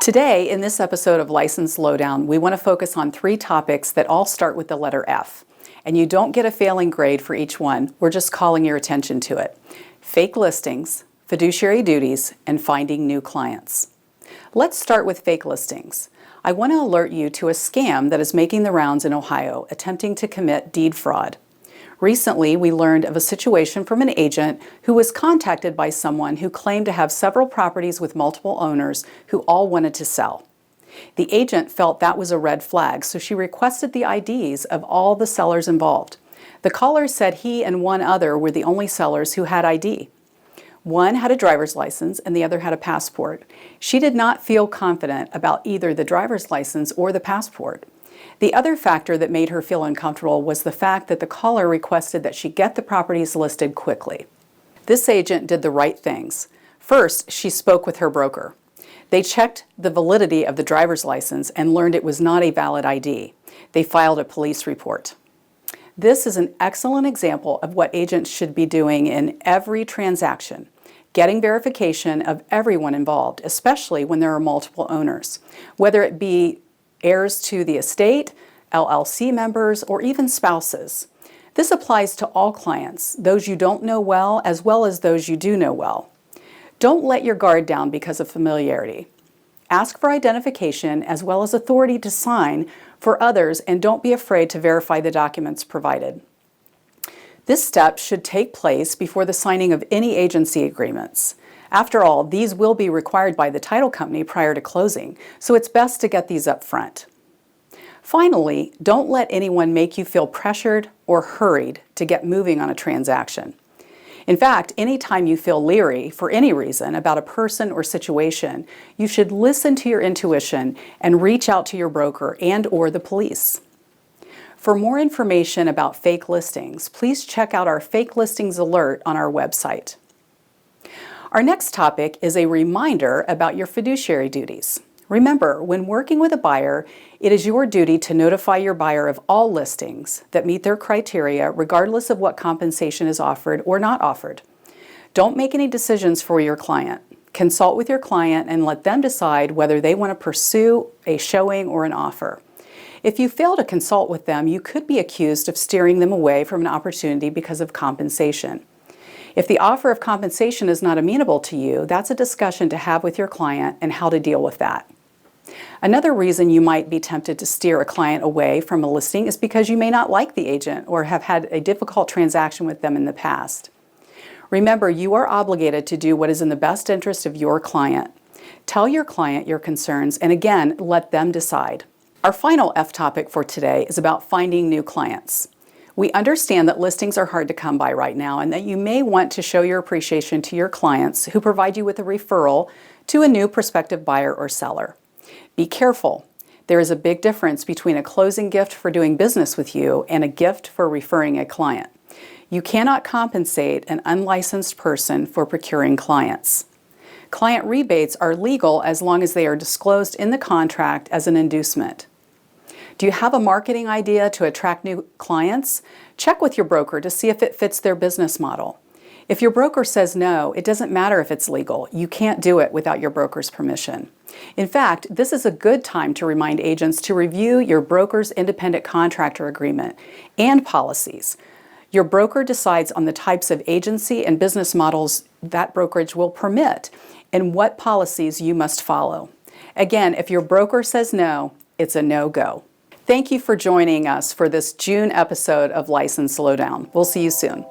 Today, in this episode of License Lowdown, we want to focus on 3 topics that all start with the letter F. And you don't get a failing grade for each one, we're just calling your attention to it. Fake listings, fiduciary duties, and finding new clients. Let's start with fake listings. I want to alert you to a scam that is making the rounds in Ohio, attempting to commit deed fraud. Recently, we learned of a situation from an agent who was contacted by someone who claimed to have several properties with multiple owners who all wanted to sell. The agent felt that was a red flag, so she requested the IDs of all the sellers involved. The caller said he and one other were the only sellers who had ID. One had a driver's license and the other had a passport. She did not feel confident about either the driver's license or the passport. The other factor that made her feel uncomfortable was the fact that the caller requested that she get the properties listed quickly. This agent did the right things. First, she spoke with her broker. They checked the validity of the driver's license and learned it was not a valid ID. They filed a police report. This is an excellent example of what agents should be doing in every transaction, getting verification of everyone involved, especially when there are multiple owners, whether it be heirs to the estate, LLC members, or even spouses. This applies to all clients, those you don't know well as those you do know well. Don't let your guard down because of familiarity. Ask for identification as well as authority to sign for others, and don't be afraid to verify the documents provided. This step should take place before the signing of any agency agreements. After all, these will be required by the title company prior to closing, so it's best to get these up front. Finally, don't let anyone make you feel pressured or hurried to get moving on a transaction. In fact, anytime you feel leery for any reason about a person or situation, you should listen to your intuition and reach out to your broker and/or the police. For more information about fake listings, please check out our Fake Listings Alert on our website. Our next topic is a reminder about your fiduciary duties. Remember, when working with a buyer, it is your duty to notify your buyer of all listings that meet their criteria, regardless of what compensation is offered or not offered. Don't make any decisions for your client. Consult with your client and let them decide whether they want to pursue a showing or an offer. If you fail to consult with them, you could be accused of steering them away from an opportunity because of compensation. If the offer of compensation is not amenable to you, that's a discussion to have with your client and how to deal with that. Another reason you might be tempted to steer a client away from a listing is because you may not like the agent or have had a difficult transaction with them in the past. Remember, you are obligated to do what is in the best interest of your client. Tell your client your concerns and again, let them decide. Our final F topic for today is about finding new clients. We understand that listings are hard to come by right now and that you may want to show your appreciation to your clients who provide you with a referral to a new prospective buyer or seller. Be careful. There is a big difference between a closing gift for doing business with you and a gift for referring a client. You cannot compensate an unlicensed person for procuring clients. Client rebates are legal as long as they are disclosed in the contract as an inducement. Do you have a marketing idea to attract new clients? Check with your broker to see if it fits their business model. If your broker says no, it doesn't matter if it's legal. You can't do it without your broker's permission. In fact, this is a good time to remind agents to review your broker's independent contractor agreement and policies. Your broker decides on the types of agency and business models that brokerage will permit and what policies you must follow. Again, if your broker says no, it's a no-go. Thank you for joining us for this June episode of License Lowdown. We'll see you soon.